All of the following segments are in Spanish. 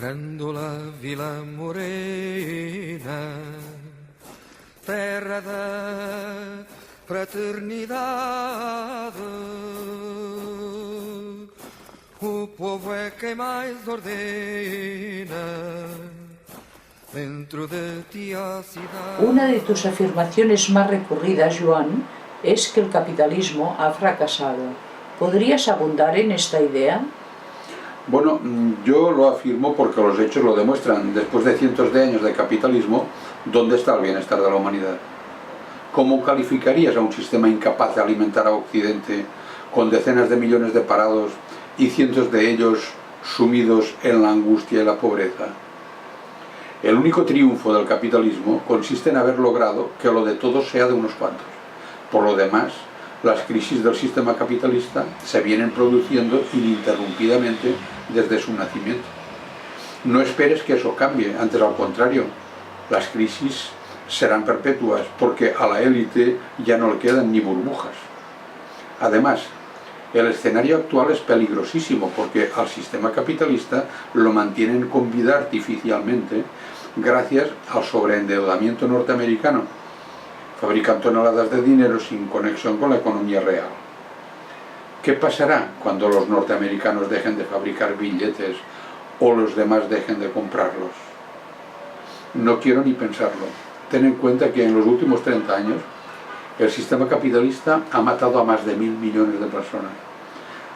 Grândola Vila Morena, terra da fraternidade, o povo é quem mais ordena dentro de ti a ciudad. Una de tus afirmaciones más recurridas, Joan, es que el capitalismo ha fracasado. ¿Podrías abundar en esta idea? Bueno, yo lo afirmo porque los hechos lo demuestran. Después de cientos de años de capitalismo, ¿dónde está el bienestar de la humanidad? ¿Cómo calificarías a un sistema incapaz de alimentar a Occidente, con decenas de millones de parados y cientos de ellos sumidos en la angustia y la pobreza? El único triunfo del capitalismo consiste en haber logrado que lo de todos sea de unos cuantos. Por lo demás, las crisis del sistema capitalista se vienen produciendo ininterrumpidamente desde su nacimiento. No esperes que eso cambie, antes al contrario, las crisis serán perpetuas porque a la élite ya no le quedan ni burbujas. Además, el escenario actual es peligrosísimo porque al sistema capitalista lo mantienen con vida artificialmente gracias al sobreendeudamiento norteamericano. Fabrican toneladas de dinero sin conexión con la economía real. ¿Qué pasará cuando los norteamericanos dejen de fabricar billetes o los demás dejen de comprarlos? No quiero ni pensarlo. Ten en cuenta que en los últimos 30 años el sistema capitalista ha matado a más de 1.000 millones de personas.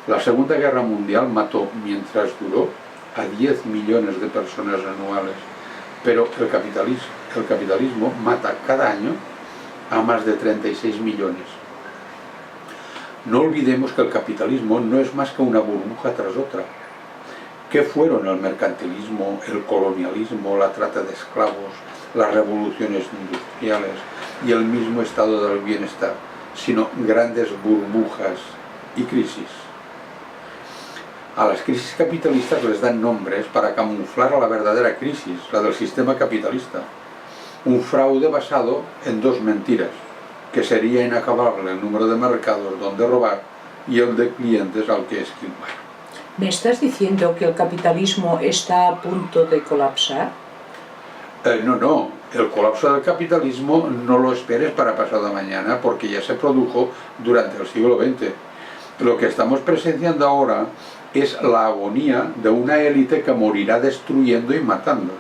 La Segunda Guerra Mundial mató, mientras duró, a 10 millones de personas anuales. Pero el capitalismo mata cada año a más de 36 millones. No olvidemos que el capitalismo no es más que una burbuja tras otra. ¿Qué fueron el mercantilismo, el colonialismo, la trata de esclavos, las revoluciones industriales y el mismo estado del bienestar, sino grandes burbujas y crisis? A las crisis capitalistas les dan nombres para camuflar a la verdadera crisis, la del sistema capitalista. Un fraude basado en dos mentiras, que sería inacabable el número de mercados donde robar y el de clientes al que esquilmar. ¿Me estás diciendo que el capitalismo está a punto de colapsar? No. El colapso del capitalismo no lo esperes para pasado mañana porque ya se produjo durante el siglo XX. Lo que estamos presenciando ahora es la agonía de una élite que morirá destruyendo y matando.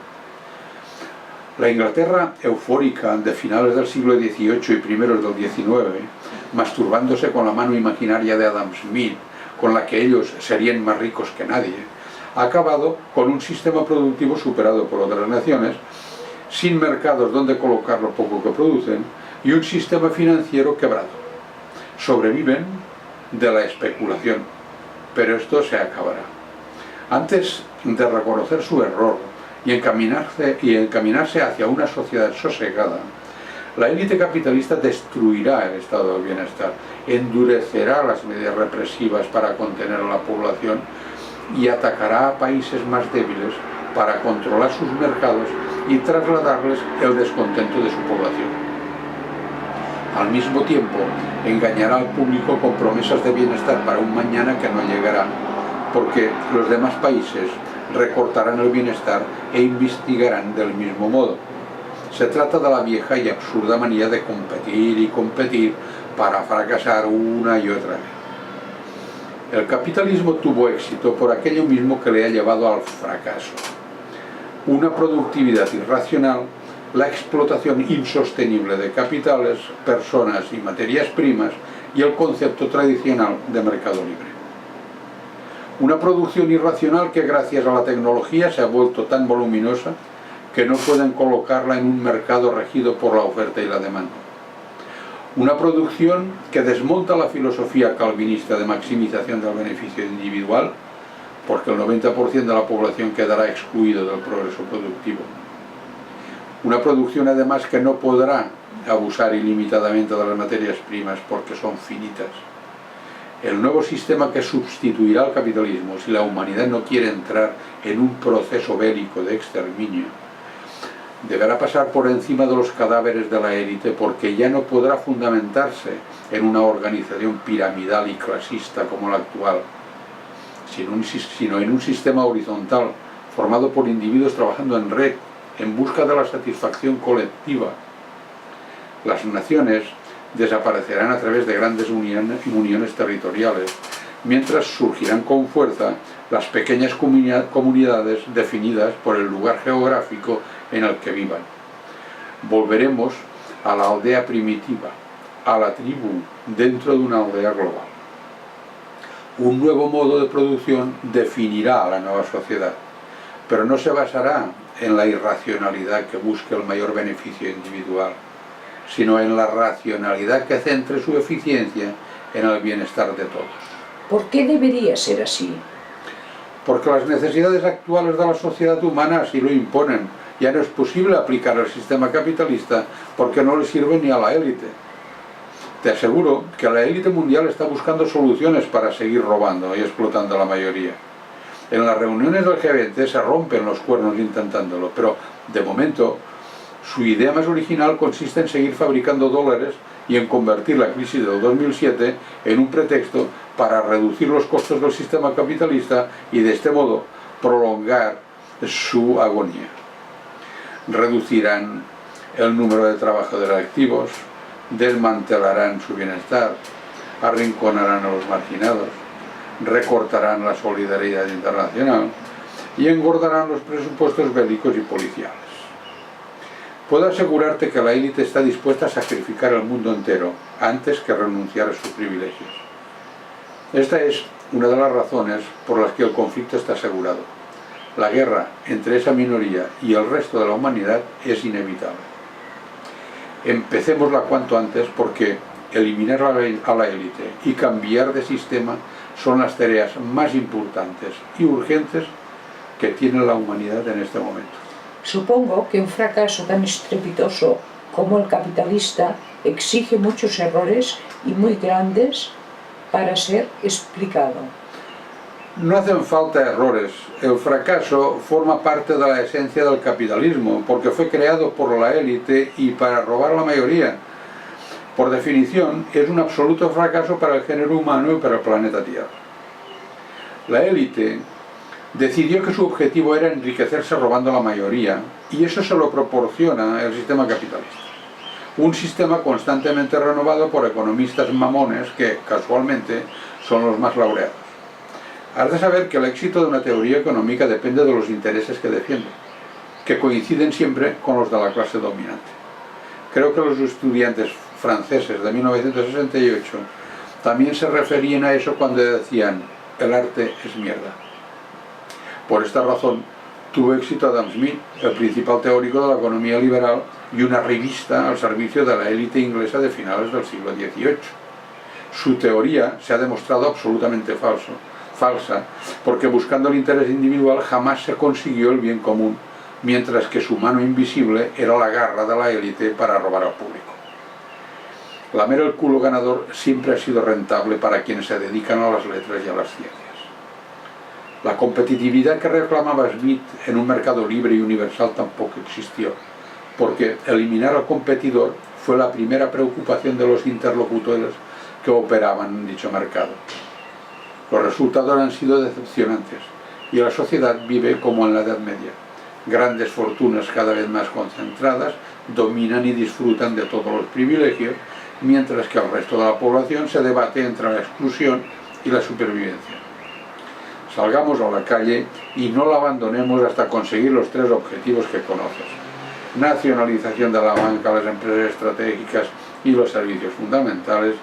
La Inglaterra eufórica de finales del siglo XVIII y primeros del XIX, masturbándose con la mano imaginaria de Adam Smith, con la que ellos serían más ricos que nadie, ha acabado con un sistema productivo superado por otras naciones, sin mercados donde colocar lo poco que producen y un sistema financiero quebrado. Sobreviven de la especulación, pero esto se acabará. Antes de reconocer su error y encaminarse hacia una sociedad sosegada, la élite capitalista destruirá el estado del bienestar, endurecerá las medidas represivas para contener a la población y atacará a países más débiles para controlar sus mercados y trasladarles el descontento de su población. Al mismo tiempo, engañará al público con promesas de bienestar para un mañana que no llegará, porque los demás países recortarán el bienestar e investigarán del mismo modo. Se trata de la vieja y absurda manía de competir y competir para fracasar una y otra vez. El capitalismo tuvo éxito por aquello mismo que le ha llevado al fracaso. Una productividad irracional, la explotación insostenible de capitales, personas y materias primas y el concepto tradicional de mercado libre. Una producción irracional que gracias a la tecnología se ha vuelto tan voluminosa que no pueden colocarla en un mercado regido por la oferta y la demanda. Una producción que desmonta la filosofía calvinista de maximización del beneficio individual, porque el 90% de la población quedará excluido del progreso productivo. Una producción además que no podrá abusar ilimitadamente de las materias primas porque son finitas. El nuevo sistema que sustituirá al capitalismo, si la humanidad no quiere entrar en un proceso bélico de exterminio, deberá pasar por encima de los cadáveres de la élite porque ya no podrá fundamentarse en una organización piramidal y clasista como la actual, sino en un sistema horizontal formado por individuos trabajando en red, en busca de la satisfacción colectiva. Las naciones desaparecerán a través de grandes uniones territoriales, mientras surgirán con fuerza las pequeñas comunidades definidas por el lugar geográfico en el que vivan. Volveremos a la aldea primitiva, a la tribu, dentro de una aldea global. Un nuevo modo de producción definirá a la nueva sociedad, pero no se basará en la irracionalidad que busque el mayor beneficio individual, sino en la racionalidad que centre su eficiencia en el bienestar de todos. ¿Por qué debería ser así? Porque las necesidades actuales de la sociedad humana así lo imponen. Ya no es posible aplicar el sistema capitalista porque no le sirve ni a la élite. Te aseguro que la élite mundial está buscando soluciones para seguir robando y explotando a la mayoría. En las reuniones del G20 se rompen los cuernos intentándolo, pero de momento su idea más original consiste en seguir fabricando dólares y en convertir la crisis del 2007 en un pretexto para reducir los costos del sistema capitalista y de este modo prolongar su agonía. Reducirán el número de trabajadores activos, desmantelarán su bienestar, arrinconarán a los marginados, recortarán la solidaridad internacional y engordarán los presupuestos bélicos y policiales. Puedo asegurarte que la élite está dispuesta a sacrificar el mundo entero antes que renunciar a sus privilegios. Esta es una de las razones por las que el conflicto está asegurado. La guerra entre esa minoría y el resto de la humanidad es inevitable. Empecémosla cuanto antes porque eliminar a la élite y cambiar de sistema son las tareas más importantes y urgentes que tiene la humanidad en este momento. Supongo que un fracaso tan estrepitoso como el capitalista exige muchos errores y muy grandes para ser explicado. No hacen falta errores. El fracaso forma parte de la esencia del capitalismo, porque fue creado por la élite y para robar a la mayoría. Por definición, es un absoluto fracaso para el género humano y para el planeta Tierra. La élite decidió que su objetivo era enriquecerse robando a la mayoría, y eso se lo proporciona el sistema capitalista. Un sistema constantemente renovado por economistas mamones que, casualmente, son los más laureados. Has de saber que el éxito de una teoría económica depende de los intereses que defiende, que coinciden siempre con los de la clase dominante. Creo que los estudiantes franceses de 1968 también se referían a eso cuando decían «el arte es mierda». Por esta razón, tuvo éxito Adam Smith, el principal teórico de la economía liberal y una revista al servicio de la élite inglesa de finales del siglo XVIII. Su teoría se ha demostrado absolutamente falsa, porque buscando el interés individual jamás se consiguió el bien común, mientras que su mano invisible era la garra de la élite para robar al público. Lamer el culo ganador siempre ha sido rentable para quienes se dedican a las letras y a las ciencias. La competitividad que reclamaba Smith en un mercado libre y universal tampoco existió, porque eliminar al competidor fue la primera preocupación de los interlocutores que operaban en dicho mercado. Los resultados han sido decepcionantes y la sociedad vive como en la Edad Media. Grandes fortunas cada vez más concentradas dominan y disfrutan de todos los privilegios, mientras que el resto de la población se debate entre la exclusión y la supervivencia. Salgamos a la calle y no la abandonemos hasta conseguir los tres objetivos que conoces: nacionalización de la banca, las empresas estratégicas y los servicios fundamentales,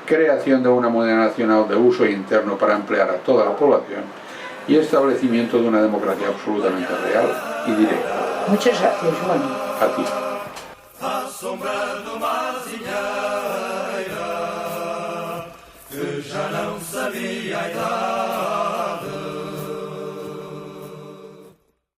creación de una moneda nacional de uso interno para emplear a toda la población y establecimiento de una democracia absolutamente real y directa. Muchas gracias, Joan. A ti. Assombrando uma que já não sabia a idade.